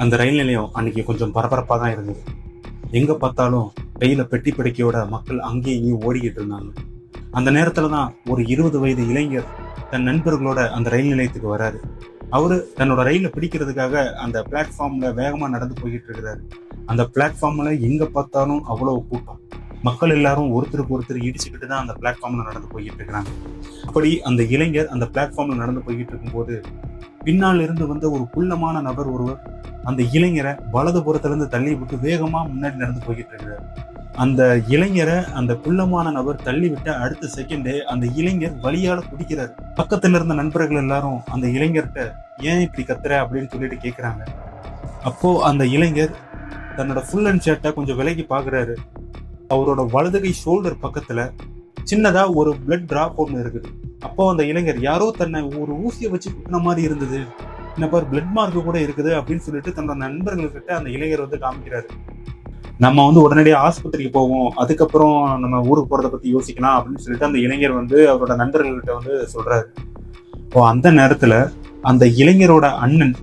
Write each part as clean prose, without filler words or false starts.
அந்த ரயில் நிலையம் அன்னைக்கு கொஞ்சம் பரபரப்பாக தான் இருந்தது. எங்க பார்த்தாலும் கையில பெட்டி படுக்கையோட மக்கள் அங்கேயும் இங்கேயும் ஓடிக்கிட்டு இருந்தாங்க. அந்த நேரத்துல தான் ஒரு 20 வயது இளைஞர் தன் நண்பர்களோட அந்த ரயில் நிலையத்துக்கு வராரு. அவரு தன்னோட ரயிலை பிடிக்கிறதுக்காக அந்த பிளாட்ஃபார்ம்ல வேகமா நடந்து போய்கிட்டு இருக்கிறாரு. அந்த பிளாட்ஃபார்ம்ல எங்க பார்த்தாலும் அவ்வளவு கூட்டம். மக்கள் எல்லாரும் ஒருத்தருக்கு ஒருத்தர் இடிச்சுக்கிட்டு தான் அந்த பிளாட்ஃபார்ம்ல நடந்து போய்கிட்டு இருக்கிறாங்க. அப்படி அந்த இளைஞர் அந்த பிளாட்ஃபார்ம்ல நடந்து போய்கிட்டு இருக்கும்போது பின்னால் இருந்து வந்த ஒரு குள்ளமான நபர் ஒருவர் அந்த இளைஞரை வலது புறத்துல இருந்து தள்ளி விட்டு வேகமா முன்னாடி நடந்து போய்கிட்டு இருக்கிறார். அந்த இளைஞரை அந்த குள்ளமான நபர் தள்ளி விட்ட அடுத்த செகண்டே அந்த இளைஞர் வலியால குடிக்கிறாரு. பக்கத்துல இருந்த நண்பர்கள் எல்லாரும் அந்த இளைஞர்கிட்ட ஏன் இப்படி கத்துற அப்படின்னு சொல்லிட்டு கேட்கிறாங்க. அப்போ அந்த இளைஞர் தன்னோட ஃபுல் அண்ட் ஷர்ட்டை கொஞ்சம் விலகி பாக்குறாரு. அவரோட வலது கை ஷோல்டர் பக்கத்துல சின்னதா ஒரு பிளட் டிராப் ஒன்று இருக்குது. அப்போ அந்த இளைஞர் யாரோ தன்னை ஒரு ஊசியை வச்சு குத்தின மாதிரி இருந்தது, இந்த பார் பிளட் மார்க் கூட இருக்குது அப்படின்னு சொல்லிட்டு தன்னோட நண்பர்கள்கிட்ட அந்த இளைஞர் காமிக்கிறாரு. நம்ம உடனடியாக ஆஸ்பத்திரிக்கு போவோம், அதுக்கப்புறம் நம்ம ஊருக்கு போறதை பத்தி யோசிக்கலாம் அப்படின்னு சொல்லிட்டு அந்த இளைஞர் அவரோட நண்பர்கள்கிட்ட சொல்றாரு. இப்போ அந்த நேரத்துல அந்த இளைஞரோட அண்ணன்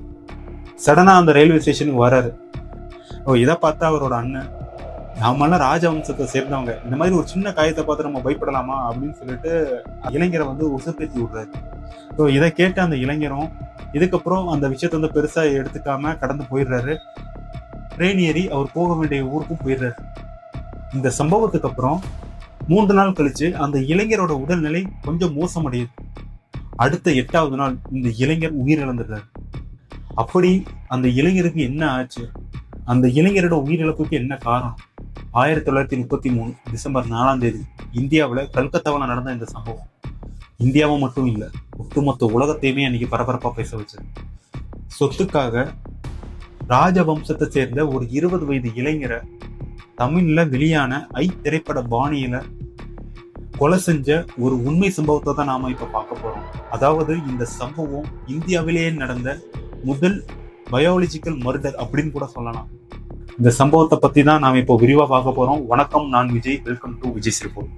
சடனா அந்த ரயில்வே ஸ்டேஷனுக்கு வராரு. இதை பார்த்தா அவரோட அண்ணன், நாமெல்லாம் ராஜவம்சத்தை சேர்ந்தவங்க, இந்த மாதிரி ஒரு சின்ன காயத்தை பார்த்து நம்ம பயப்படலாமா அப்படின்னு சொல்லிட்டு இளைஞரை உசுப்பேத்தி விடுறாரு. ஸோ இதை கேட்ட அந்த இளைஞரும் இதுக்கப்புறம் அந்த விஷயத்த பெருசா எடுத்துக்காம கடந்து போயிடுறாரு. ட்ரெயின் ஏறி அவர் போக வேண்டிய ஊருக்கும் போயிடுறாரு. இந்த சம்பவத்துக்கு அப்புறம் 3 நாள் கழிச்சு அந்த இளைஞரோட உடல்நிலை கொஞ்சம் மோசமடையுது. அடுத்த 8வது நாள் இந்த இளைஞர் உயிரிழந்துடுறாரு. அப்படி அந்த இளைஞருக்கு என்ன ஆச்சு, அந்த இளைஞரோட உயிரிழப்புக்கு என்ன காரணம்? 1933 டிசம்பர் 4ஆம் தேதி இந்தியாவில் கல்கத்தாவில் நடந்த இந்த சம்பவம் இந்தியாவை மட்டும் இல்லை, ஒட்டுமொத்த உலகத்தையுமே அன்னைக்கு பரபரப்பா பேச வச்சது. சொத்துக்காக ராஜவம்சத்தை சேர்ந்த ஒரு 20 வயது இளைஞரை தமிழ்ல வெளியான திரைப்பட பாணியில கொலை செஞ்ச ஒரு உண்மை சம்பவத்தை தான் நாம இப்ப பார்க்க போறோம். அதாவது இந்த சம்பவம் இந்தியாவிலேயே நடந்த முதல் பயாலஜிக்கல் மர்டர் அப்படின்னு கூட சொல்லலாம். இந்த சம்பவத்தை பத்தி தான் நாம இப்போ விரிவா பார்க்க போறோம். வணக்கம், நான் Vijay. Welcome to Vijay report.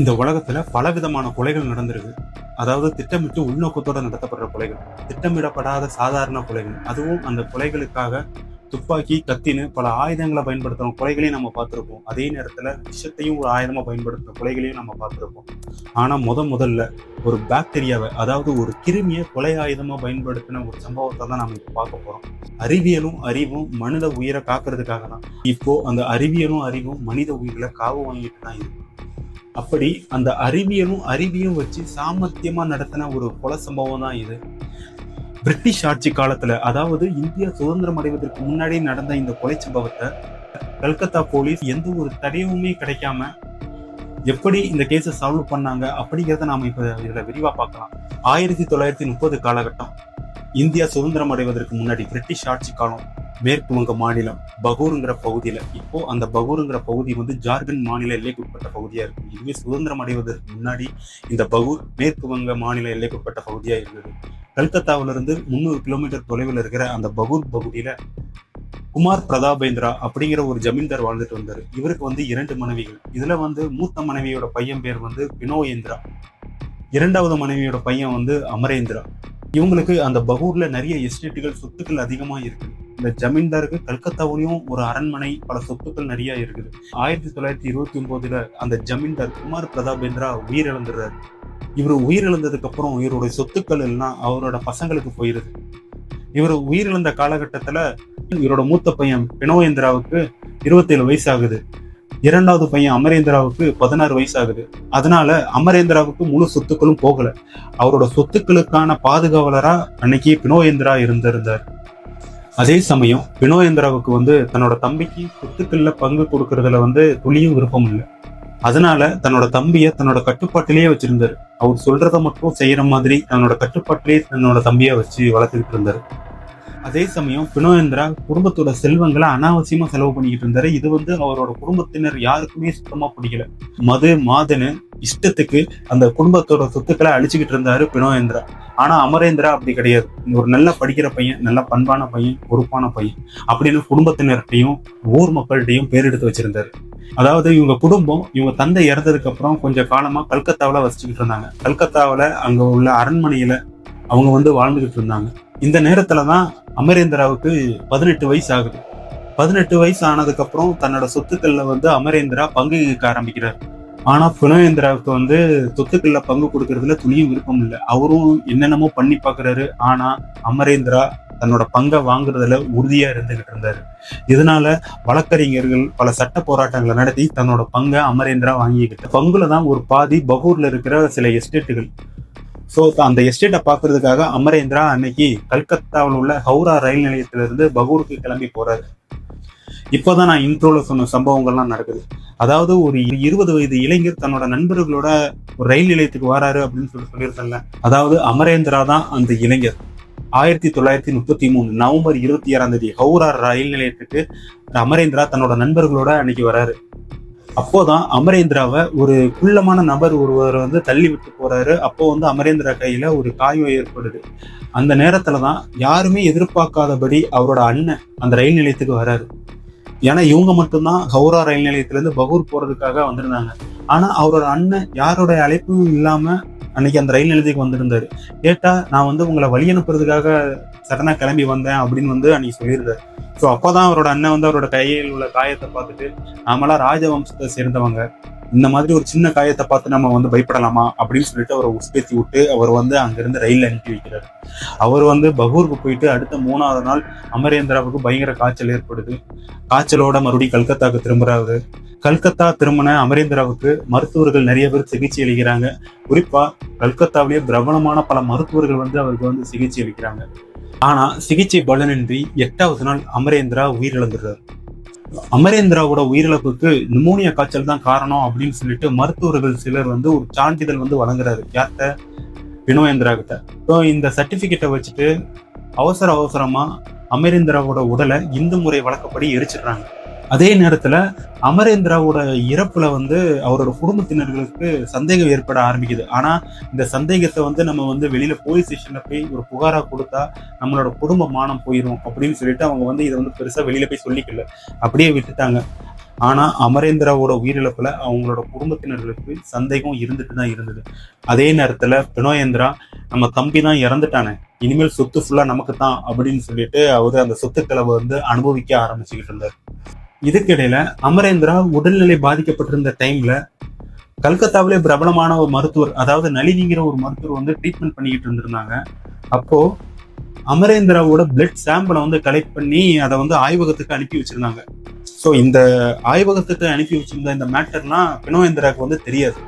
இந்த உலகத்துல பலவிதமான கொலைகள் நடந்திருக்கு. அதாவது திட்டமிட்டு உள்நோக்கத்தோட நடத்தப்படுற கொலைகள், திட்டமிடப்படாத சாதாரண கொலைகள், அதுவும் அந்த கொலைகளுக்காக துப்பாக்கி, கத்தின்னு பல ஆயுதங்களை பயன்படுத்துற கொலைகளையும் நம்ம பார்த்திருப்போம். அதே நேரத்துல விஷத்தையும் ஒரு ஆயுதமா பயன்படுத்துற கொலைகளையும் நம்ம பார்த்திருப்போம். ஆனா முதல்ல ஒரு பாக்டீரியாவை, அதாவது ஒரு கிருமியை கொலை ஆயுதமா பயன்படுத்தின ஒரு சம்பவத்தை தான் நம்ம இப்ப பார்க்க போறோம். அறிவியலும் அறிவும் மனித உயிரை காக்கிறதுக்காக தான் இப்போ அந்த அறிவியலும் அறிவும் மனித உயிர்களை காவு வாங்கிட்டு தான் இருக்கு. அப்படி அந்த அறிவியும் வச்சு சாமர்த்தியமா நடத்தின ஒரு கொலை சம்பவம் தான் இது. பிரிட்டிஷ் ஆட்சி காலத்துல, அதாவது இந்தியா சுதந்திரம் அடைவதற்கு முன்னாடி நடந்த இந்த கொலை சம்பவத்தை கல்கத்தா போலீஸ் எந்த ஒரு தடயமுமே கிடைக்காம எப்படி இந்த கேஸை சால்வ் பண்ணாங்க அப்படிங்கிறத நாம இப்ப இதுல விரிவா பார்க்கலாம். 1930 காலகட்டம், இந்தியா சுதந்திரம் அடைவதற்கு முன்னாடி பிரிட்டிஷ் ஆட்சி காலம். மேற்கு வங்க மாநிலம் பகூருங்கிற பகுதியில, இப்போ அந்த பகூருங்கிற பகுதி ஜார்க்கண்ட் மாநில எல்லைக்குட்பட்ட பகுதியா இருக்கு. இதுவே சுதந்திரம் அடைவதற்கு முன்னாடி இந்த பகூர் மேற்கு வங்க மாநில எல்லைக்குட்பட்ட பகுதியா இருந்தது. கல்கத்தாவிலிருந்து 300 கிலோமீட்டர் தொலைவில் இருக்கிற அந்த பகூர் பகுதியில குமார் பிரதாபேந்திரா அப்படிங்கிற ஒரு ஜமீன்தார் வாழ்ந்துட்டு வந்தாரு. இவருக்கு 2 மனைவிகள். இதுல மூத்த மனைவியோட பையன் பேர் பினோயேந்திரா, 2வது மனைவியோட பையன் அமரேந்திரா. இவங்களுக்கு அந்த பகூர்ல நிறைய எஸ்டேட்டுகள், சொத்துக்கள் அதிகமா இருக்கு. இந்த ஜமீன்தாருக்கு கல்கத்தாவிலையும் ஒரு அரண்மனை, பல சொத்துக்கள் நிறைய இருக்குது. 1929 அந்த ஜமீன்தார் குமார் பிரதாபேந்திரா உயிரிழந்துடுறாரு. இவர் உயிரிழந்ததுக்கு அப்புறம் இவருடைய சொத்துக்கள் எல்லாம் அவரோட பசங்களுக்கு போயிருது. இவர் உயிரிழந்த காலகட்டத்துல இவரோட மூத்த பையன் பினோயேந்திராவுக்கு 27 வயசு ஆகுது. 2வது பையன் அமரேந்திராவுக்கு 16 வயசு ஆகுது. அதனால அமரேந்திராவுக்கு முழு சொத்துக்களும் போகல. அவரோட சொத்துக்களுக்கான பாதுகாவலரா அன்னைக்கு பினோயேந்திரா இருந்திருந்தார். அதே சமயம் பினோயேந்திராவுக்கு தன்னோட தம்பிக்கு சொத்துக்கள்ல பங்கு கொடுக்கறதுல துளியும் விருப்பம் இல்லை. அதனால தன்னோட தம்பிய தன்னோட கட்டுப்பாட்டிலேயே வச்சிருந்தாரு. அவர் சொல்றத மட்டும் செய்யற மாதிரி தன்னோட கட்டுப்பாட்டிலேயே தன்னோட தம்பிய வச்சு வளர்த்துக்கிட்டு இருந்தாரு. அதே சமயம் பினோயேந்திரா குடும்பத்தோட செல்வங்களை அனாவசியமா செலவு பண்ணிக்கிட்டு இருந்தாரு. இது அவரோட குடும்பத்தினர் யாருக்குமே சுத்தமா பிடிக்கல. மது மாதன்னு இஷ்டத்துக்கு அந்த குடும்பத்தோட சொத்துக்களை அழிச்சுக்கிட்டு இருந்தாரு பினோயேந்திரா. ஆனா அமரேந்திரா அப்படி கிடையாது. ஒரு நல்லா படிக்கிற பையன், நல்ல பண்பான பையன், பொறுப்பான பையன் அப்படின்னு குடும்பத்தினர்கிட்டையும் ஊர் மக்கள்கிட்டையும் பேரெடுத்து வச்சிருந்தாரு. அதாவது இவங்க குடும்பம் இவங்க தந்தை இறந்ததுக்கு அப்புறம் கொஞ்சம் காலமா கல்கத்தாவில வசிச்சுக்கிட்டு இருந்தாங்க. கல்கத்தாவில அங்க உள்ள அரண்மனையில அவங்க வாழ்ந்துகிட்டு இருந்தாங்க. இந்த நேரத்துலதான் அமரேந்திராவுக்கு 18 வயசு ஆகுது. 18 வயசு ஆனதுக்கு அப்புறம் தன்னோட சொத்துக்கள்ல அமரேந்திரா பங்கு கேட்க ஆரம்பிக்கிறார். ஆனா பினோயேந்திராவுக்கு சொத்துக்கள்ல பங்கு கொடுக்கறதுல துளியும் விருப்பம் இல்லை. அவரும் என்னென்னமோ பண்ணி பாக்குறாரு. ஆனா அமரேந்திரா தன்னோட பங்கை வாங்குறதுல உறுதியா இருந்துகிட்டு இருந்தாரு. இதனால வழக்கறிஞர்கள் பல சட்ட போராட்டங்களை நடத்தி தன்னோட பங்கை அமரேந்திரா வாங்கிக்கிட்டு பங்குலதான் ஒரு பாதி பகூர்ல இருக்கிற சில எஸ்டேட்டுகள். ஸோ அந்த எஸ்டேட்டை பார்க்கறதுக்காக அமரேந்திரா அன்னைக்கு கல்கத்தாவில் உள்ள ஹவுரா ரயில் நிலையத்திலிருந்து பகூருக்கு கிளம்பி போறாரு. இப்போதான் நான் இன்ட்ரோல சொன்ன சம்பவங்கள்லாம் நடக்குது. அதாவது ஒரு 20 வயது இளைஞர் தன்னோட நண்பர்களோட ஒரு ரயில் நிலையத்துக்கு வராரு அப்படின்னு சொல்லியிருந்தேன்ல. அதாவது அமரேந்திரா தான் அந்த இளைஞர். 1933 நவம்பர் 26 ஹவுரா ரயில் நிலையத்துக்கு அமரேந்திரா தன்னோட நண்பர்களோட அன்னைக்கு வராரு. அப்போதான் அமரேந்திராவை ஒரு குள்ளமான நபர் ஒருவர் தள்ளி விட்டு போறாரு. அப்போ அமரேந்திரா கையில ஒரு காயம் ஏற்படுது. அந்த நேரத்துலதான் யாருமே எதிர்பார்க்காதபடி அவரோட அண்ணன் அந்த ரயில் நிலையத்துக்கு வராரு. ஏன்னா இவங்க மட்டும்தான் ஹவுரா ரயில் நிலையத்திலிருந்து பகூர் போறதுக்காக வந்திருந்தாங்க. ஆனா அவரோட அண்ணன் யாரோட அழைப்பும் இல்லாம அன்னைக்கு அந்த ரயில் நிலையத்துக்கு வந்திருந்தாரு. கேட்டா நான் உங்களை வழி அனுப்புறதுக்காக சடனா கிளம்பி வந்தேன் அப்படின்னு அன்னைக்கு சொல்லியிருந்தாரு. ஸோ அப்போதான் அவரோட அண்ணன் அவரோட கையில் உள்ள காயத்தை பார்த்துட்டு, நாமெல்லாம் ராஜவம்சத்தை சேர்ந்தவங்க, இந்த மாதிரி ஒரு சின்ன காயத்தை பார்த்து நம்ம பயப்படலாமா அப்படின்னு சொல்லிட்டு அவரை உஸ்பேத்தி விட்டு அவர் அங்கிருந்து ரயில்ல அனுப்பி வைக்கிறாரு. அவர் பகூருக்கு போயிட்டு அடுத்த 3வது நாள் அமரேந்திராவுக்கு பயங்கர காய்ச்சல் ஏற்படுது. காய்ச்சலோட மறுபடியும் கல்கத்தாவுக்கு திரும்புறாரு. கல்கத்தா திரும்பின அமரேந்திராவுக்கு மருத்துவர்கள் நிறைய பேர் சிகிச்சை அளிக்கிறாங்க. குறிப்பா கல்கத்தாவிலேயே பிரபலமான பல மருத்துவர்கள் அவருக்கு சிகிச்சை அளிக்கிறாங்க. ஆனா சிகிச்சை பலனின்றி 8வது நாள் அமரேந்திரா உயிரிழந்துடுறாரு. அமரேந்திராவோட உயிரிழப்புக்கு நிமோனியா காய்ச்சல் தான் காரணம் அப்படின்னு சொல்லிட்டு மருத்துவர்கள் சிலர் ஒரு சான்றிதழ் வழங்குறாரு. யார்கிட்ட? பினோயேந்திரா கிட்ட. ஸோ இந்த சர்டிபிகேட்டை வச்சுட்டு அவசரமா அமரேந்திராவோட உடலை இந்து முறை வழக்கப்படி எரிச்சிடுறாங்க. அதே நேரத்துல அமரேந்திராவோட இறப்புல அவரோட குடும்பத்தினர்களுக்கு சந்தேகம் ஏற்பட ஆரம்பிக்குது. ஆனா இந்த சந்தேகத்தை நம்ம வெளியில போலீஸ் ஸ்டேஷன்ல போய் ஒரு புகாரா கொடுத்தா நம்மளோட குடும்ப மானம் போயிடும் அப்படின்னு சொல்லிட்டு அவங்க இதை பெருசா வெளியில போய் சொல்லிக்கல, அப்படியே விட்டுட்டாங்க. ஆனா அமரேந்திராவோட உயிரிழப்புல அவங்களோட குடும்பத்தினர்களுக்கு சந்தேகம் இருந்துட்டு தான் இருந்தது. அதே நேரத்துல பினோயேந்திரா நம்ம தம்பி தான் இறந்துட்டானே, இனிமேல் சொத்து ஃபுல்லா நமக்கு தான் அப்படின்னு சொல்லிட்டு அந்த சொத்துக்களை அனுபவிக்க ஆரம்பிச்சுக்கிட்டு இருந்தார். இதுக்கிடையில அமரேந்திரா உடல்நிலை பாதிக்கப்பட்டிருந்த டைம்ல கல்கத்தாவிலே பிரபலமான ஒரு மருத்துவர், அதாவது நளினிங்கிற ஒரு மருத்துவர் ட்ரீட்மெண்ட் பண்ணிக்கிட்டு இருந்திருந்தாங்க. அப்போ அமரேந்திராவோட பிளட் சாம்பிளை கலெக்ட் பண்ணி அதை ஆய்வகத்துக்கு அனுப்பி வச்சிருந்தாங்க. ஸோ இந்த ஆய்வகத்துக்கு அனுப்பி வச்சிருந்த இந்த மேட்டர்லாம் பினோயேந்திராவுக்கு தெரியாது.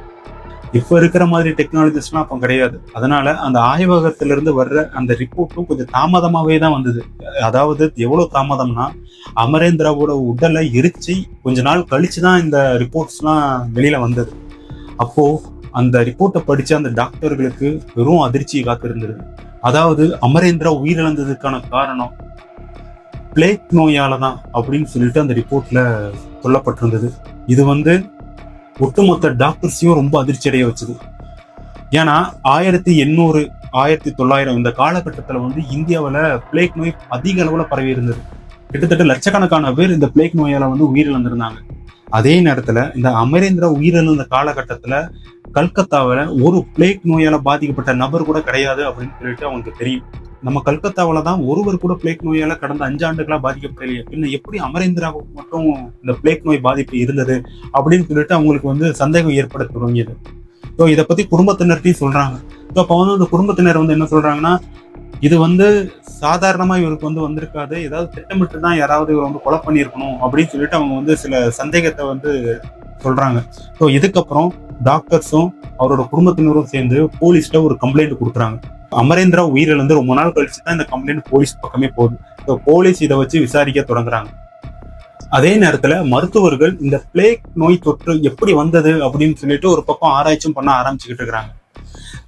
இப்ப இருக்கிற மாதிரி டெக்னாலஜிஸ்லாம் அப்போ கிடையாது. அதனால அந்த ஆய்வகத்திலிருந்து வர்ற அந்த ரிப்போர்ட்டும் கொஞ்சம் தாமதமாவே தான் வந்தது. அதாவது எவ்வளவு தாமதம்னா, அமரேந்திராவோட உடலை எரிச்சு கொஞ்ச நாள் கழிச்சுதான் இந்த ரிப்போர்ட்ஸ்லாம் வெளியில வந்தது. அப்போ அந்த ரிப்போர்ட்டை படிச்ச அந்த டாக்டர்களுக்கு வெறும் அதிர்ச்சியை காத்திருந்தது. அதாவது அமரேந்திரா உயிரிழந்ததுக்கான காரணம் பிளேக் நோயால தான் அப்படின்னு சொல்லிட்டு அந்த ரிப்போர்ட்ல சொல்லப்பட்டிருந்தது. இது ஒட்டுமொத்த டாக்டர்ஸையும் ரொம்ப அதிர்ச்சி அடைய வச்சது. ஏன்னா 1800 1900 இந்த காலகட்டத்துல இந்தியாவில பிளேக் நோய் அதிக அளவுல பரவி இருந்தது. கிட்டத்தட்ட லட்சக்கணக்கான பேர் இந்த பிளேக் நோயால உயிரிழந்திருந்தாங்க. அதே நேரத்துல இந்த அமரேந்திரா உயிரிழந்த காலகட்டத்துல கல்கத்தாவில ஒரு பிளேக் நோயால பாதிக்கப்பட்ட நபர் கூட கிடையாது அப்படின்னு சொல்லிட்டு அவங்களுக்கு தெரியும். நம்ம கல்கத்தாவில தான் ஒருவர் கூட பிளேக் நோயால கடந்த 5 ஆண்டுகளா பாதிக்கப்படலையே, பின்ன எப்படி அமரேந்திராவுக்கு மட்டும் இந்த பிளேக் நோய் பாதிப்பு இருந்தது அப்படின்னு சொல்லிட்டு அவங்களுக்கு சந்தேகம் ஏற்பட தொடங்கியது. ஸோ இதை பத்தி குடும்பத்தினர்கிட்டையும் சொல்றாங்க. ஸோ அப்போ அந்த குடும்பத்தினர் என்ன சொல்றாங்கன்னா, இது சாதாரணமா இவருக்கு வந்திருக்காது, ஏதாவது திட்டமிட்டு தான் யாராவது இவர் கொலை பண்ணியிருக்கணும் அப்படின்னு சொல்லிட்டு அவங்க சில சந்தேகத்தை சொல்றாங்க. ஸோ இதுக்கப்புறம் டாக்டர்ஸும் அவரோட குடும்பத்தினரும் சேர்ந்து போலீஸ்ல ஒரு கம்ப்ளைண்ட் கொடுக்குறாங்க. அமரேந்திரா உயிரிழந்து ரொம்ப நாள் கழிச்சு தான் இந்த கம்ப்ளைண்ட் போலீஸ் பக்கமே போகுது. ஸோ போலீஸ் இதை வச்சு விசாரிக்க தொடங்குறாங்க. அதே நேரத்துல மருத்துவர்கள் இந்த பிளேக் நோய் தொற்று எப்படி வந்தது அப்படின்னு சொல்லிட்டு ஒரு பக்கம் ஆராய்ச்சியும் பண்ண ஆரம்பிச்சுக்கிட்டு இருக்கிறாங்க.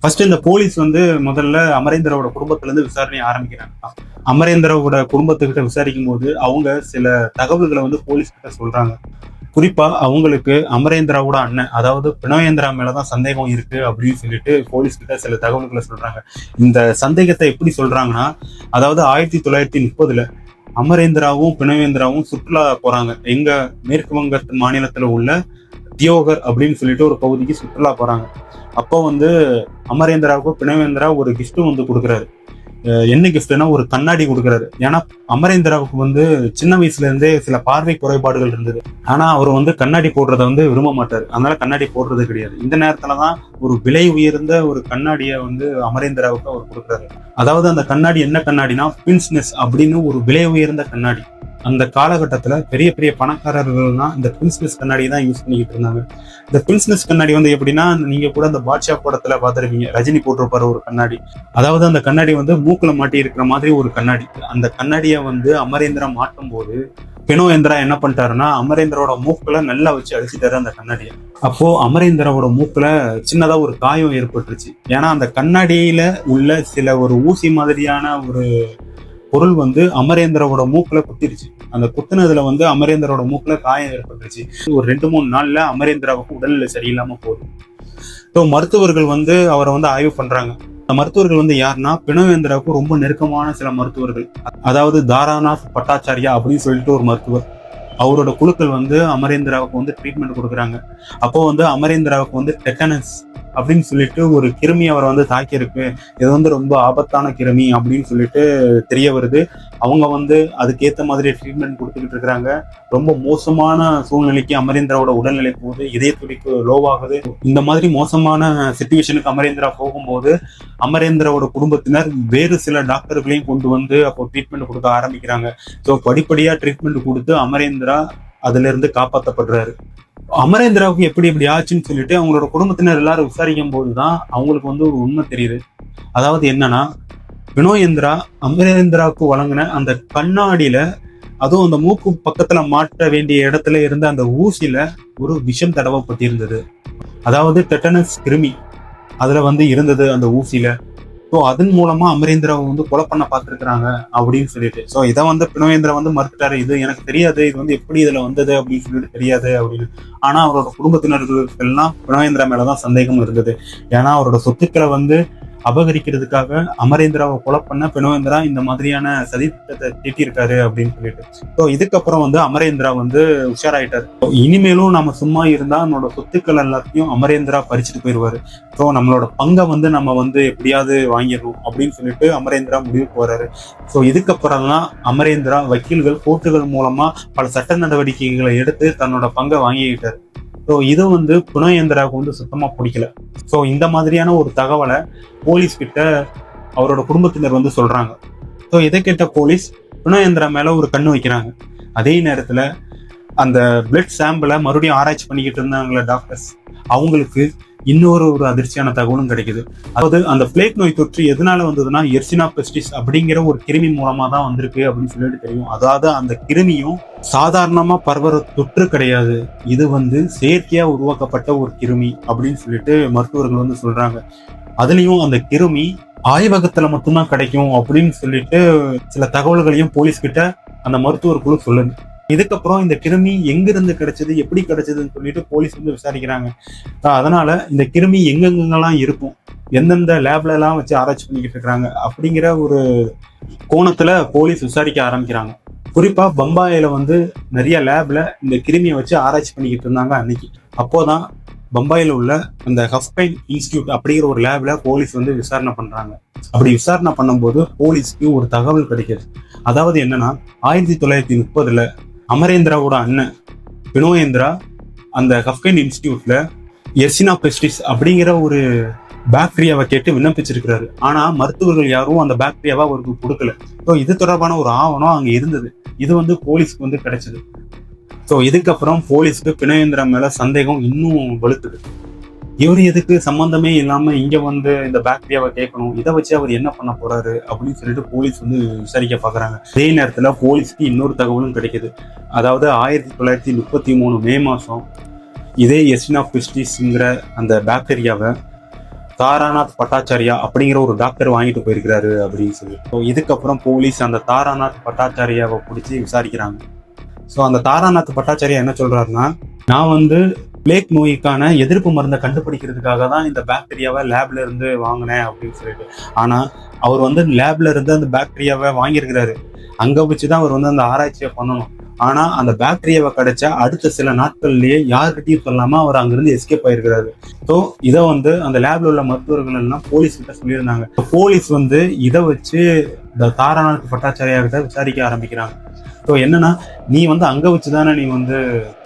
ஃபர்ஸ்ட் இந்த போலீஸ் வந்து முதல்ல அமரேந்திராவோட குடும்பத்துல இருந்து விசாரணை ஆரம்பிக்கிறாங்க. அமரேந்திராவோட குடும்பத்துக்கிட்ட விசாரிக்கும் போது அவங்க சில தகவல்களை வந்து போலீஸ் கிட்ட சொல்றாங்க. குறிப்பா அவங்களுக்கு அமரேந்திராவோட அண்ணன், அதாவது பினோயேந்திரா மேலதான் சந்தேகம் இருக்கு அப்படின்னு சொல்லிட்டு போலீஸ் கிட்ட சில தகவல்களை சொல்றாங்க. இந்த சந்தேகத்தை எப்படி சொல்றாங்கன்னா, அதாவது 1930 அமரேந்திராவும் பினோயேந்திராவும் சுற்றுலா போறாங்க. எங்க மேற்கு வங்க மாநிலத்துல உள்ள தியோகர் அப்படின்னு சொல்லிட்டு ஒரு பகுதிக்கு சுற்றுலா போறாங்க. அப்போ வந்து அமரேந்திராவுக்கும் பினோயேந்திரா ஒரு கிஃப்ட் வந்து கொடுக்குறாரு. என்ன கிஃப்ட்னா ஒரு கண்ணாடி கொடுக்குறாரு. ஏன்னா அமரேந்திராவுக்கு வந்து சின்ன வயசுல இருந்தே சில பார்வை குறைபாடுகள் இருந்தது. ஆனா அவர் வந்து கண்ணாடி போடுறத வந்து விரும்ப மாட்டாரு. அதனால கண்ணாடி போடுறது கிடையாது. இந்த நேரத்துலதான் ஒரு விலை உயர்ந்த ஒரு கண்ணாடியை வந்து அமரேந்திராவுக்கு அவர் கொடுக்குறாரு. அதாவது அந்த கண்ணாடி என்ன கண்ணாடினா பின்ஸ்னஸ் அப்படின்னு ஒரு விலை உயர்ந்த கண்ணாடி. அந்த காலகட்டத்துல பெரிய பெரிய பணக்காரர்கள்னா இந்த பிரின்ஸ்னஸ் கண்ணாடி தான் யூஸ் பண்ணிக்கிட்டு இருந்தாங்க. இந்த பிரின்ஸ்னஸ் கண்ணாடி வந்து எப்படின்னா, நீங்க கூட அந்த பாட்ஷா படத்துல பார்த்துருப்பீங்க, ரஜினி போட்டிருப்பாரு ஒரு கண்ணாடி. அதாவது அந்த கண்ணாடி வந்து மூக்குல மாட்டி இருக்கிற மாதிரி ஒரு கண்ணாடி. அந்த கண்ணாடியை வந்து அமரேந்திரா மாட்டும் போது பினோயேந்திரா என்ன பண்ணிட்டாருன்னா, அமரேந்திராவோட மூக்குல நல்லா வச்சு அடிச்சுட்டாரு அந்த கண்ணாடியை. அப்போ அமரேந்திராவோட மூக்குல சின்னதா ஒரு காயம் ஏற்பட்டுருச்சு. ஏன்னா அந்த கண்ணாடியில உள்ள சில ஒரு ஊசி மாதிரியான ஒரு பொருள் வந்து அமரேந்திராவோட மூக்குல குத்திருச்சு. அந்த குத்துனதுல வந்து அமரேந்திராவோட மூக்குல காயம் ஏற்பட்டுருச்சு. ஒரு 2-3 நாள்ல அமரேந்திராவுக்கு உடல்நிலை சரியில்லாம போகுது. ஸோ மருத்துவர்கள் வந்து அவரை வந்து ஆய்வு பண்றாங்க. அந்த மருத்துவர்கள் வந்து யாருன்னா, பினோயேந்திராவுக்கு ரொம்ப நெருக்கமான சில மருத்துவர்கள். அதாவது தாராநாத் பட்டாச்சாரியா அப்படின்னு சொல்லிட்டு ஒரு மருத்துவர். அவரோட குழுக்கள் வந்து அமரேந்திராவுக்கு வந்து ட்ரீட்மெண்ட் கொடுக்குறாங்க. அப்போ வந்து அமரேந்திராவுக்கு வந்து டெட்டனஸ் அப்படின்னு சொல்லிட்டு ஒரு கிருமி அவரை வந்து தாக்கியிருக்கு. இது வந்து ரொம்ப ஆபத்தான கிருமி அப்படின்னு சொல்லிட்டு தெரிய வருது. அவங்க வந்து அதுக்கேற்ற மாதிரி ட்ரீட்மெண்ட் கொடுத்துக்கிட்டு இருக்கிறாங்க. ரொம்ப மோசமான சூழ்நிலைக்கு அமரேந்திராவோட உடல்நிலை போகுது. இதய துடிப்பு லோவாகுது. இந்த மாதிரி மோசமான சிச்சுவேஷனுக்கு அமரேந்திரா போகும்போது அமரேந்திராவோட குடும்பத்தினர் வேறு சில டாக்டர்களையும் கொண்டு வந்து அப்போ ட்ரீட்மெண்ட் கொடுக்க ஆரம்பிக்கிறாங்க. ஸோ படிப்படியா ட்ரீட்மெண்ட் கொடுத்து அமரேந்திரா அதுல இருந்து காப்பாற்றப்படுறாரு. அமரேந்திராவுக்கு எப்படி இப்படி ஆச்சுன்னு சொல்லிட்டு அவங்களோட குடும்பத்தினர் எல்லாரும் விசாரிக்கும் போதுதான் அவங்களுக்கு வந்து ஒரு உண்மை தெரியுது. அதாவது என்னன்னா, பினோயேந்திரா அமரேந்திராவுக்கு வழங்கின அந்த கண்ணாடியில, அதுவும் அந்த மூக்கு பக்கத்துல மாட்ட வேண்டிய இடத்துல இருந்த அந்த ஊசியில ஒரு விஷம் தடவப்பட்டிருந்தது. அதாவது டெட்டனஸ் கிருமி அதுல வந்து இருந்தது அந்த ஊசியில. ஸோ அதன் மூலமா அமரேந்திராவை வந்து கொலை பண்ண பார்த்துருக்குறாங்க அப்படின்னு சொல்லிட்டு. ஸோ இதை வந்து பினோயேந்திரா வந்து மறுத்துட்டாரு. இது எனக்கு தெரியாது, இது வந்து எப்படி இதுல வந்தது அப்படின்னு சொல்லிட்டு தெரியாது அப்படின்னு. ஆனா அவரோட குடும்பத்தினர்களுக்கு எல்லாம் பினோயேந்திரா மேலதான் சந்தேகம் இருந்தது. ஏன்னா அவரோட சொத்துக்களை வந்து அபகரிக்கிறதுக்காக அமரேந்திராவை கொலை பண்ண பினோயேந்திரா இந்த மாதிரியான சதி திட்டத்தை தீட்டியிருக்காரு அப்படின்னு சொல்லிட்டு. ஸோ இதுக்கப்புறம் வந்து அமரேந்திரா வந்து உஷாராயிட்டாரு. இனிமேலும் நம்ம சும்மா இருந்தா நம்மளோட சொத்துக்கள் எல்லாத்தையும் அமரேந்திரா பறிச்சுட்டு போயிடுவாரு. ஸோ நம்மளோட பங்கை வந்து நம்ம வந்து எப்படியாவது வாங்கிடணும் அப்படின்னு சொல்லிட்டு அமரேந்திரா முடிவுக்கு வர்றாரு. ஸோ இதுக்கப்புறம் தான் அமரேந்திரா வக்கீல்கள், கோர்ட்டுகள் மூலமா பல சட்ட நடவடிக்கைகளை எடுத்து தன்னோட பங்கை வாங்கிக்கிட்டாரு. ஸோ இது வந்து பினோயேந்திராவுக்கு வந்து சுத்தமா பிடிக்கல. ஸோ இந்த மாதிரியான ஒரு தகவலை போலீஸ் கிட்ட அவரோட குடும்பத்தினர் வந்து சொல்றாங்க. ஸோ இதை கேட்ட போலீஸ் பினோயேந்திரா மேல ஒரு கண்ணு வைக்கிறாங்க. அதே நேரத்துல அந்த பிளட் சாம்பிளை மறுபடியும் ஆராய்ச்சி பண்ணிக்கிட்டு இருந்தாங்களே டாக்டர்ஸ், அவங்களுக்கு இன்னொரு அதிர்ச்சியான தகவலும் கிடைக்குது. அதாவது அந்த பிளேக் நோய் தொற்று எதனால வந்ததுன்னா, எர்சினா பெஸ்டிஸ் அப்படிங்கிற ஒரு கிருமி மூலமா தான் வந்திருக்கு அப்படின்னு சொல்லிட்டு தெரியும். அதாவது அந்த கிருமியும் சாதாரணமா பரவற தொற்று கிடையாது, இது வந்து செயற்கையா உருவாக்கப்பட்ட ஒரு கிருமி அப்படின்னு சொல்லிட்டு மருத்துவர்கள் வந்து சொல்றாங்க. அதுலயும் அந்த கிருமி ஆய்வகத்துல மட்டும்தான் கிடைக்கும் அப்படின்னு சொல்லிட்டு சில தகவல்களையும் போலீஸ் கிட்ட அந்த மருத்துவர் குழு சொல்லுது. இதுக்கப்புறம் இந்த கிருமி எங்கிருந்து கிடைச்சது, எப்படி கிடைச்சதுன்னு சொல்லிட்டு போலீஸ் வந்து விசாரிக்கிறாங்க. அதனால இந்த கிருமி எங்கெங்கெல்லாம் இருக்கும், எந்தெந்த லேப்ல எல்லாம் வச்சு ஆராய்ச்சி பண்ணிக்கிட்டு இருக்கிறாங்க அப்படிங்கிற ஒரு கோணத்துல போலீஸ் விசாரிக்க ஆரம்பிக்கிறாங்க. குறிப்பா பம்பாயில வந்து நிறைய லேப்ல இந்த கிருமியை வச்சு ஆராய்ச்சி பண்ணிக்கிட்டு இருந்தாங்க அன்னைக்கு. அப்போதான் பம்பாயில உள்ள அந்த ஹஃப்கைன் இன்ஸ்டியூட் அப்படிங்கிற ஒரு லேப்ல போலீஸ் வந்து விசாரணை பண்றாங்க. அப்படி விசாரணை பண்ணும்போது போலீஸ்க்கு ஒரு தகவல் கிடைக்குது. அதாவது என்னன்னா, 1930 அமரேந்திராவோட அண்ணன் பினோயேந்திரா அந்த ஹஃப்கைன் இன்ஸ்டியூட்ல எர்சினா பெஸ்டிஸ் அப்படிங்கிற ஒரு பாக்டீரியாவை கேட்டு விண்ணப்பிச்சிருக்கிறாரு. ஆனா மருத்துவர்கள் யாரும் அந்த பாக்டீரியாவை அவருக்கு கொடுக்கல. ஸோ இது தொடர்பான ஒரு ஆவணம் அங்க இருந்தது. இது வந்து போலீஸ்க்கு வந்து கிடைச்சது. ஸோ இதுக்கப்புறம் போலீஸ்க்கு பினோயேந்திரா மேல சந்தேகம் இன்னும் வலுத்துது. இவர் எதுக்கு சம்பந்தமே இல்லாம இங்க வந்து இந்த பாக்டீரியாவை கேட்கணும், இதை வச்சு அவர் என்ன பண்ண போறாரு அப்படின்னு சொல்லிட்டு போலீஸ் வந்து விசாரிக்க பாக்குறாங்க. அதே நேரத்துல போலீஸ்க்கு இன்னொரு தகவலும் கிடைக்குது. அதாவது 1933 மே மாசம் இதே எர்சினா பெஸ்டிஸ்ங்கிற அந்த பாக்டீரியாவை தாராநாத் பட்டாச்சாரியா அப்படிங்கிற ஒரு டாக்டர் வாங்கிட்டு போயிருக்கிறாரு அப்படின்னு சொல்லி. ஸோ இதுக்கப்புறம் போலீஸ் அந்த தாராநாத் பட்டாச்சாரியாவை பிடிச்சி விசாரிக்கிறாங்க. ஸோ அந்த தாராநாத் பட்டாச்சாரியா என்ன சொல்றாருன்னா, நான் வந்து பிளேக் நோய்க்கான எதிர்ப்பு மருந்தை கண்டுபிடிக்கிறதுக்காக தான் இந்த பாக்டீரியாவை லேப்ல இருந்து வாங்கினேன் அப்படின்னு சொல்லிட்டு. ஆனா அவர் வந்து லேப்ல இருந்து அந்த பாக்டீரியாவை வாங்கியிருக்கிறாரு. அங்க வச்சுதான் அவர் வந்து அந்த ஆராய்ச்சியை பண்ணணும். ஆனா அந்த பாக்டீரியாவை கிடைச்ச அடுத்த சில நாட்கள்லயே யாருக்கிட்டையும் சொல்லாம அவர் அங்கிருந்து எஸ்கேப் ஆயிருக்கிறாரு. ஸோ இதை வந்து அந்த லேப்ல உள்ள மருத்துவர்கள் எல்லாம் போலீஸ் கிட்ட சொல்லியிருந்தாங்க. போலீஸ் வந்து இதை வச்சு இந்த தாராநாத் பட்டாச்சாரியா கிட்ட விசாரிக்க ஆரம்பிக்கிறாங்க. ஸோ என்னன்னா, நீ வந்து அங்க வச்சுதானே நீ வந்து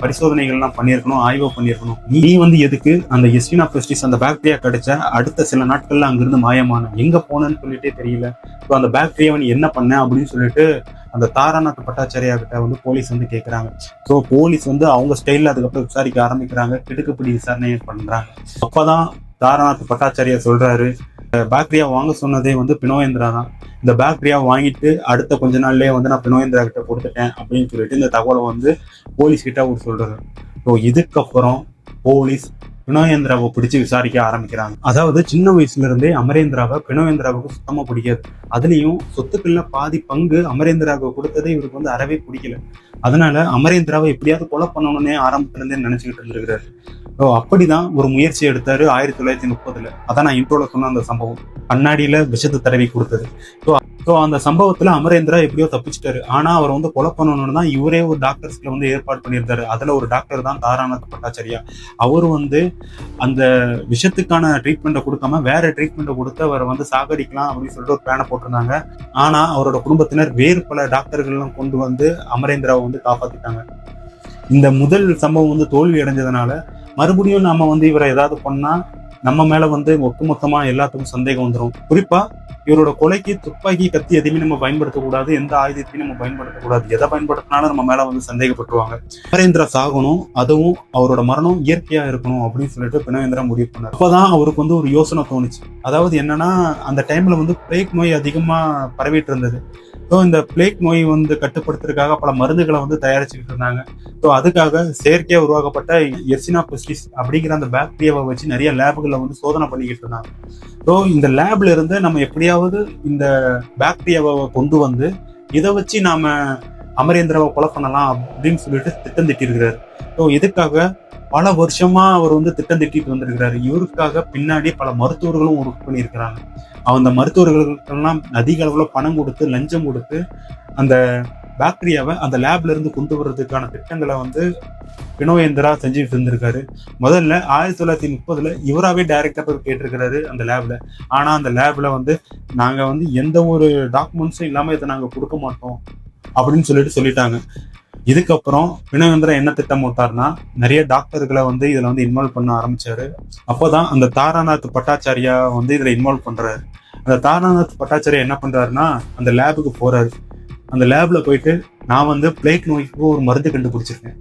பரிசோதனைகள்லாம் பண்ணியிருக்கணும், ஆய்வு பண்ணியிருக்கணும். நீ வந்து எதுக்கு அந்த எஸ்டினா பெஸ்டிஸ் அந்த பாக்டீரியா கிடைச்ச அடுத்த சில நாட்கள்ல அங்கிருந்து மாயமான எங்க போனேன்னு சொல்லிட்டே தெரியல. ஸோ அந்த பாக்டீரியாவை நீ என்ன பண்ண அப்படின்னு சொல்லிட்டு அந்த தாராநாத் பட்டாச்சாரியா கிட்ட வந்து போலீஸ் வந்து கேட்கறாங்க. ஸோ போலீஸ் வந்து அவங்க ஸ்டைல்ல அதுக்கப்புறம் விசாரிக்க ஆரம்பிக்கிறாங்க, கிடுக்குப்பிடி விசாரணை பண்றாங்க. அப்பதான் தாராநாத் பட்டாச்சாரியா சொல்றாரு, பாக்டீரியா வாங்க சொன்னதே வந்து பினோயேந்திரா தான். இந்த பாக்டீரியா வாங்கிட்டு அடுத்த கொஞ்ச நாள்லயே வந்து நான் பினோயேந்திரா கிட்ட கொடுத்துட்டேன் அப்படின்னு சொல்லிட்டு இந்த தகவலை வந்து போலீஸ் கிட்ட அவர் சொல்றாரு. ஸோ இதுக்கப்புறம் போலீஸ் பினோயேந்திராவை பிடிச்சு விசாரிக்க ஆரம்பிக்கிறாங்க. அதாவது சின்ன வயசுல இருந்தே அமரேந்திராவை பினோயேந்திராவுக்கு சுத்தமா பிடிக்காது. அதுலயும் சொத்துக்கள்ல பாதி பங்கு அமரேந்திராவுக்கு கொடுத்ததே இவருக்கு வந்து அறவே பிடிக்கல. அதனால அமரேந்திராவை எப்படியாவது கொலை பண்ணணும்னே ஆரம்பத்துல இருந்தே நினைச்சுக்கிட்டு இருந்திருக்கிறாரு. அப்படிதான் ஒரு முயற்சி எடுத்தாரு 1930. அதான் நான் இன்ட்ரோல சொன்ன அந்த சம்பவம், கண்ணாடியில விஷத்தை தடவி கொடுத்தது. ஸோ அந்த சம்பவத்துல அமரேந்திரா எப்படியோ தப்பிச்சிட்டாரு. ஆனா அவர் வந்து கொலை பண்ணணும்னு தான் இவரே ஒரு டாக்டர்ஸ்ல வந்து ஏற்பாடு பண்ணியிருந்தாரு. அதுல ஒரு டாக்டர் தான் தாராநாத் பட்டாச்சாரியா. அவர் வந்து அந்த விஷத்துக்கான ட்ரீட்மெண்ட்டை கொடுக்காம வேற ட்ரீட்மெண்ட்டை கொடுத்து அவரை வந்து சாகடிக்கலாம் அப்படின்னு சொல்லிட்டு ஒரு பிளானை போட்டிருந்தாங்க. ஆனா அவரோட குடும்பத்தினர் வேறு பல டாக்டர்கள்லாம் கொண்டு வந்து அமரேந்திராவை வந்து காப்பாத்திட்டாங்க. இந்த முதல் சம்பவம் வந்து தோல்வி அடைஞ்சதுனால மறுபடியும் நம்ம வந்து இவரை ஏதாவது பண்ணா நம்ம மேல வந்து ஒட்டுமொத்தமா எல்லாத்துக்கும் சந்தேகம் வந்துடும். குறிப்பா இவரோட கொலைக்கு துப்பாக்கி, கத்தி எதையுமே நம்ம பயன்படுத்தக்கூடாது, எந்த ஆயுதத்தையும் நம்ம பயன்படுத்தக்கூடாது. எதை பயன்படுத்தினாலும் நம்ம மேல வந்து சந்தேகப்பட்டுருவாங்க. அமரேந்திரா சாகணும், அதுவும் அவரோட மரணம் இயற்கையா இருக்கணும் அப்படின்னு சொல்லிட்டு பினோயேந்திரா முடிவு பண்ணார். அப்பதான் அவருக்கு வந்து ஒரு யோசனை தோணுச்சு. அதாவது என்னன்னா, அந்த டைம்ல வந்து பிளேக் நோய் அதிகமா பரவிட்டு இருந்தது. ஸோ இந்த பிளேக் நோய் வந்து கட்டுப்படுத்துறதுக்காக பல மருந்துகளை வந்து தயாரிச்சுக்கிட்டு இருந்தாங்க. ஸோ அதுக்காக செயற்கையா உருவாக்கப்பட்ட எர்சினா பெஸ்டிஸ் அப்படிங்கிற அந்த பாக்டீரியாவை வச்சு நிறைய லேபுகளை வந்து சோதனை பண்ணிக்கிட்டு இருந்தாங்க. ஸோ இந்த லேப்ல இருந்து நம்ம எப்படியாவது இந்த பாக்டீரியாவை கொண்டு வந்து இதை வச்சு நாம அமரேந்திராவை கொலை பண்ணலாம் அப்படின்னு சொல்லிட்டு திட்டம் திட்டிருக்கிறாரு. ஸோ இதுக்காக பல வருஷமா அவர் வந்து திட்டம் திட்டிட்டு வந்திருக்கிறாரு. இவருக்காக பின்னாடி பல மருத்துவர்களும் ஒர்க் பண்ணியிருக்கிறாங்க. அந்த மருத்துவர்களுக்கெல்லாம் அதிக அளவுல பணம் கொடுத்து, லஞ்சம் கொடுத்து அந்த பாக்டீரியாவை அந்த லேப்ல இருந்து கொண்டு வர்றதுக்கான திட்டங்களை வந்து பினோயேந்திரா செஞ்சுட்டு இருந்திருக்காரு. முதல்ல 1930 இவராகவே டைரக்டா போய் கேட்டிருக்கிறாரு அந்த லேப்ல. ஆனா அந்த லேப்ல வந்து நாங்க வந்து எந்த ஒரு டாக்குமெண்ட்ஸும் இல்லாம இதை நாங்க கொடுக்க மாட்டோம் அப்படின்னு சொல்லிட்டாங்க. இதுக்கப்புறம் பினோயேந்திரா என்ன திட்டம் போட்டார்னா, நிறைய டாக்டர்களை வந்து இதுல வந்து இன்வால்வ் பண்ண ஆரம்பிச்சாரு. அப்போதான் அந்த தாராநாத் பட்டாச்சாரியா வந்து இதுல இன்வால்வ் பண்றாரு. அந்த தாராநாத் பட்டாச்சாரியா என்ன பண்றாருன்னா, அந்த லேபுக்கு போறாரு. அந்த லேப்ல போயிட்டு, நான் வந்து பிளேக் நோய்க்கு ஒரு மருந்து கண்டுபிடிச்சிருக்கேன்.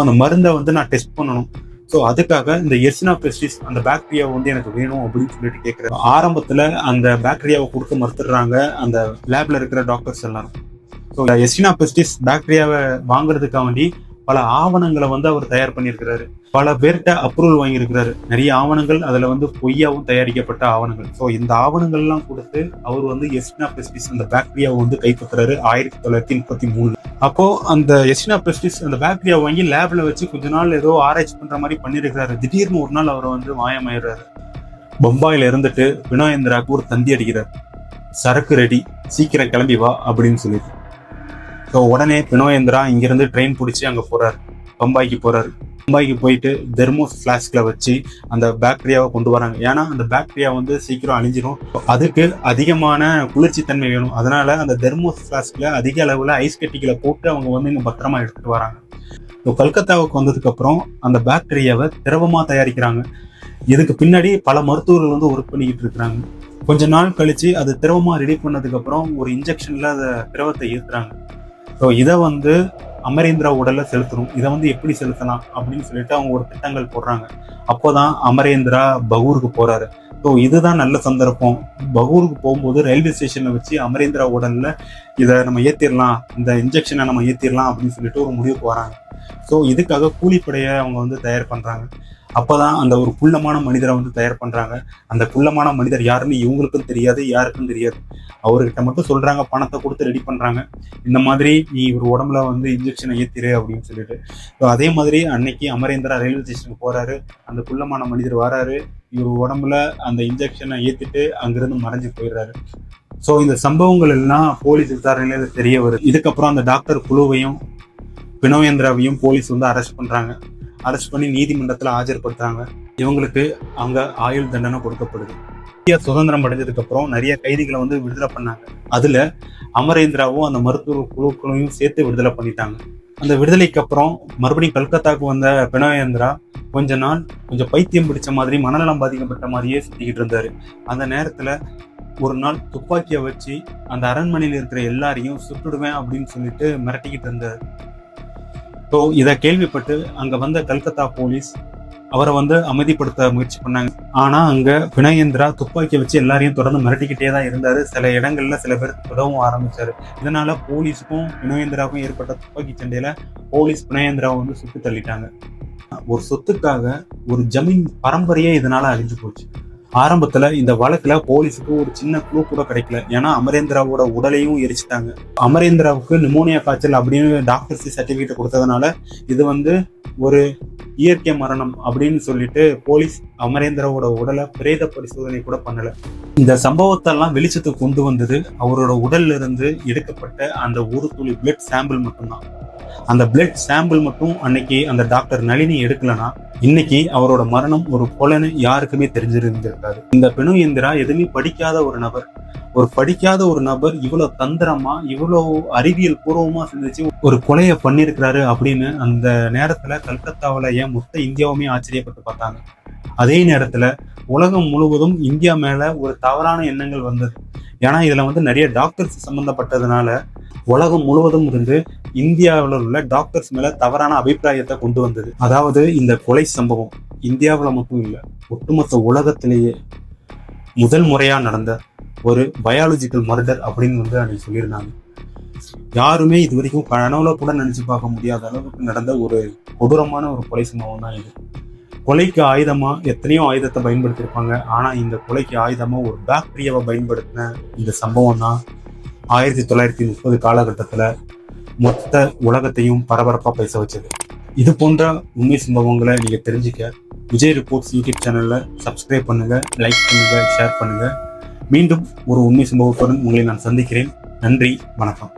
அந்த மருந்தை வந்து நான் டெஸ்ட் பண்ணணும். ஸோ அதுக்காக இந்த எர்சினா பெஸ்டிஸ் அந்த பாக்டீரியா வந்து எனக்கு வேணும் அப்படின்னு சொல்லிட்டு கேட்குறாரு. ஆரம்பத்துல அந்த பாக்டீரியாவை கொடுக்க மறுத்துடுறாங்க அந்த லேப்ல இருக்கிற டாக்டர்ஸ் எல்லாரும். ஸோ எர்சினா பெஸ்டிஸ் பாக்டீரியாவை வாங்குறதுக்காக வேண்டி பல ஆவணங்களை வந்து அவர் தயார் பண்ணியிருக்கிறாரு. பல பேர்கிட்ட அப்ரூவல் வாங்கியிருக்கிறாரு. நிறைய ஆவணங்கள் அதுல வந்து பொய்யாவும் தயாரிக்கப்பட்ட ஆவணங்கள். ஸோ இந்த ஆவணங்கள்லாம் கொடுத்து அவர் வந்து எர்சினா பெஸ்டிஸ் அந்த பாக்டீரியாவை வந்து கைப்பற்றுறாரு 1933. அப்போ அந்த எர்சினா பெஸ்டிஸ் அந்த பாக்டீரியா வாங்கி லேப்ல வச்சு கொஞ்ச நாள் ஏதோ ஆராய்ச்சி பண்ற மாதிரி பண்ணிருக்கிறாரு. திடீர்னு ஒரு நாள் அவர் வந்து மாயமாயிடுறாரு. பம்பாயில இருந்துட்டு பினோயேந்திராவுக்கு ஒரு தந்தி அடிக்கிறார், சரக்கு ரெடி, சீக்கிரம் கிளம்பி வா அப்படின்னு சொல்லிட்டு. ஸோ உடனே பினோயேந்திரா இங்கிருந்து ட்ரெயின் பிடிச்சி அங்கே போறாரு, பம்பாய்க்கு போறாரு. பம்பாய்க்கு போயிட்டு தெர்மோஸ் ஃபிளாஸ்க்ல வச்சு அந்த பாக்டீரியாவை கொண்டு வராங்க. ஏன்னா அந்த பாக்டீரியா வந்து சீக்கிரம் அழிஞ்சிடும், அதுக்கு அதிகமான குளிர்ச்சி தன்மை வேணும். அதனால அந்த தெர்மோஸ் ஃபிளாஸ்க்ல அதிக அளவுல ஐஸ் கட்டிகளை போட்டு அவங்க வந்து இங்க பத்திரமா எடுத்துட்டு வராங்க. ஸோ கல்கத்தாவுக்கு வந்ததுக்கு அப்புறம் அந்த பாக்டீரியாவை திரவமா தயாரிக்கிறாங்க. இதுக்கு பின்னாடி பல மருத்துவர்கள் வந்து ஒர்க் பண்ணிக்கிட்டு இருக்கிறாங்க. கொஞ்ச நாள் கழிச்சு அது திரவமா ரெடி பண்ணதுக்கு அப்புறம் ஒரு இன்ஜெக்ஷன்ல அந்த திரவத்தை ஏற்றுறாங்க. ஸோ இதை வந்து அமரேந்திரா உடல்ல செலுத்தணும். இதை வந்து எப்படி செலுத்தலாம் அப்படின்னு சொல்லிட்டு அவங்க ஒரு திட்டங்கள் போடுறாங்க. அப்போதான் அமரேந்திரா பகூருக்கு போறாரு. ஸோ இதுதான் நல்ல சந்தர்ப்பம். பகூருக்கு போகும்போது ரயில்வே ஸ்டேஷன்ல வச்சு அமரேந்திரா உடல்ல இதை நம்ம ஏற்றிடலாம், இந்த இன்ஜெக்ஷனை நம்ம ஏற்றிடலாம் அப்படின்னு சொல்லிட்டு ஒரு முடிவுக்கு வராங்க. ஸோ இதுக்காக கூலிப்படையை அவங்க வந்து தயார் பண்றாங்க. அப்பதான் அந்த ஒரு குள்ளமான மனிதரை வந்து தயார் பண்றாங்க. அந்த குள்ளமான மனிதர் யாருன்னு இவங்களுக்கும் தெரியாது, யாருக்கும் தெரியாது. அவர்கிட்ட மட்டும் சொல்றாங்க, பணத்தை கொடுத்து ரெடி பண்றாங்க, இந்த மாதிரி நீ ஒரு உடம்புல வந்து இன்ஜெக்ஷனை ஏத்திரு அப்படின்னு சொல்லிட்டு. அதே மாதிரி அன்னைக்கு அமரேந்திரா ரயில்வே ஸ்டேஷனுக்கு போறாரு. அந்த குள்ளமான மனிதர் வராரு, இவர் உடம்புல அந்த இன்ஜெக்ஷனை ஏத்திட்டு அங்கிருந்து மறைஞ்சு போயிடுறாரு. ஸோ இந்த சம்பவங்கள் எல்லாம் போலீஸ் விசாரணையில தெரிய வருது. இதுக்கப்புறம் அந்த டாக்டர் குழுவையும் பினோயேந்திராவையும் போலீஸ் வந்து அரெஸ்ட் பண்றாங்க. அரெஸ்ட் பண்ணி நீதிமன்றத்தில் ஆஜர்படுத்துறாங்க. இவங்களுக்கு அங்க ஆயுள் தண்டனை கொடுக்கப்படுது. இந்தியா சுதந்திரம் அடைஞ்சதுக்கு அப்புறம் நிறைய கைதிகளை வந்து விடுதலை பண்ணாங்க. அதுல அமரேந்திராவும் அந்த மருத்துவ குழுக்களையும் சேர்த்து விடுதலை பண்ணிட்டாங்க. அந்த விடுதலைக்கு அப்புறம் மறுபடியும் கல்கத்தாவுக்கு வந்த பினோயேந்திரா கொஞ்சம் பைத்தியம் பிடிச்ச மாதிரி, மனநலம் பாதிக்கப்பட்ட மாதிரியே சுத்திக்கிட்டு இருந்தாரு. அந்த நேரத்துல ஒரு நாள் துப்பாக்கியை வச்சு அந்த அரண்மனையில் இருக்கிற எல்லாரையும் சுட்டுடுவேன் அப்படின்னு சொல்லிட்டு மிரட்டிக்கிட்டு இருந்தாரு. ஸோ இதை கேள்விப்பட்டு அங்க வந்த கல்கத்தா போலீஸ் அவரை வந்து அமைதிப்படுத்த முயற்சி பண்ணாங்க. ஆனா அங்க பினோயேந்திரா துப்பாக்கியை வச்சு எல்லாரையும் தொடர்ந்து மிரட்டிக்கிட்டே தான் இருந்தாரு. சில இடங்கள்ல சில பேர் உதவும் ஆரம்பிச்சாரு. இதனால போலீஸுக்கும் பினோயேந்திராவுக்கும் ஏற்பட்ட துப்பாக்கி சண்டையில போலீஸ் பினோயேந்திராவை வந்து சுட்டு தள்ளிட்டாங்க. ஒரு சொத்துக்காக ஒரு ஜமீன் பரம்பரையே இதனால அழிஞ்சு போச்சு. ஆரம்பத்துல இந்த வழக்குல போலீஸுக்கு ஒரு சின்ன க்ளூ கூட கிடைக்கல. ஏன்னா அமரேந்திராவோட உடலையும் எரிச்சிட்டாங்க. அமரேந்திராவுக்கு நிமோனியா காய்ச்சல் அப்படின்னு டாக்டர்ஸ் சர்டிபிகேட் கொடுத்ததுனால இது வந்து ஒரு இயற்கை மரணம் அப்படின்னு சொல்லிட்டு போலீஸ் அமரேந்திராவோட உடலை பிரேத பரிசோதனை கூட பண்ணல. இந்த சம்பவத்தெல்லாம் வெளிச்சத்துக்கு கொண்டு வந்தது அவரோட உடல்ல இருந்து எடுக்கப்பட்ட அந்த ஒரு துளி பிளட் சாம்பிள் மட்டும்தான். அந்த பிளட் சாம்பிள் மட்டும் அன்னைக்கு அந்த டாக்டர் நளினி எடுக்கலனா இன்னைக்கு அவரோட மரணம் ஒரு கொலைன்னு யாருக்குமே தெரிஞ்சிருந்திருக்காரு. இந்த பினோயேந்திரா எதுவுமே படிக்காத ஒரு நபர் இவ்வளவு தந்திரமா, இவ்வளவு அறிவியல் பூர்வமா சிந்திச்சு ஒரு கொலையை பண்ணிருக்கிறாரு அப்படின்னு அந்த நேரத்துல கல்கத்தாவில ஏன் மொத்த இந்தியாவுமே ஆச்சரியப்பட்டு பார்த்தாங்க. அதே நேரத்துல உலகம் முழுவதும் இந்தியா மேல ஒரு தவறான எண்ணங்கள் வந்தது. ஏன்னா இதுல வந்து நிறைய டாக்டர்ஸ் சம்பந்தப்பட்டதுனால உலகம் முழுவதும் இருந்து இந்தியாவில் உள்ள டாக்டர்ஸ் மேல தவறான அபிப்பிராயத்தை கொண்டு வந்தது. அதாவது இந்த கொலை சம்பவம் இந்தியாவில் மட்டும் இல்லை, ஒட்டுமொத்த உலகத்திலேயே முதல் முறையா நடந்த ஒரு பயாலஜிக்கல் மர்டர் அப்படின்னு வந்து அன்னைக்கு சொல்லியிருந்தாங்க. யாருமே இது வரைக்கும் கனவுல கூட நினைச்சு பார்க்க முடியாத அளவுக்கு நடந்த ஒரு கொடூரமான ஒரு கொலை சம்பவம் தான் இது. கொலைக்கு ஆயுதமா எத்தனையோ ஆயுதத்தை பயன்படுத்தியிருப்பாங்க. ஆனா இந்த கொலைக்கு ஆயுதமா ஒரு பாக்டீரியாவை பயன்படுத்தின இந்த சம்பவம் தான் 1930 காலகட்டத்துல மொத்த உலகத்தையும் பரபரப்பா பேச வச்சது. இது போன்ற உண்மை சம்பவங்களை நீங்க தெரிஞ்சுக்க விஜய் ரிப்போர்ட்ஸ் யூடியூப் சேனல்ல சப்ஸ்கிரைப் பண்ணுங்க, லைக் பண்ணுங்க, ஷேர் பண்ணுங்க. மீண்டும் ஒரு உண்மை சம்பவத்துடன் உங்களை நான் சந்திக்கிறேன். நன்றி, வணக்கம்.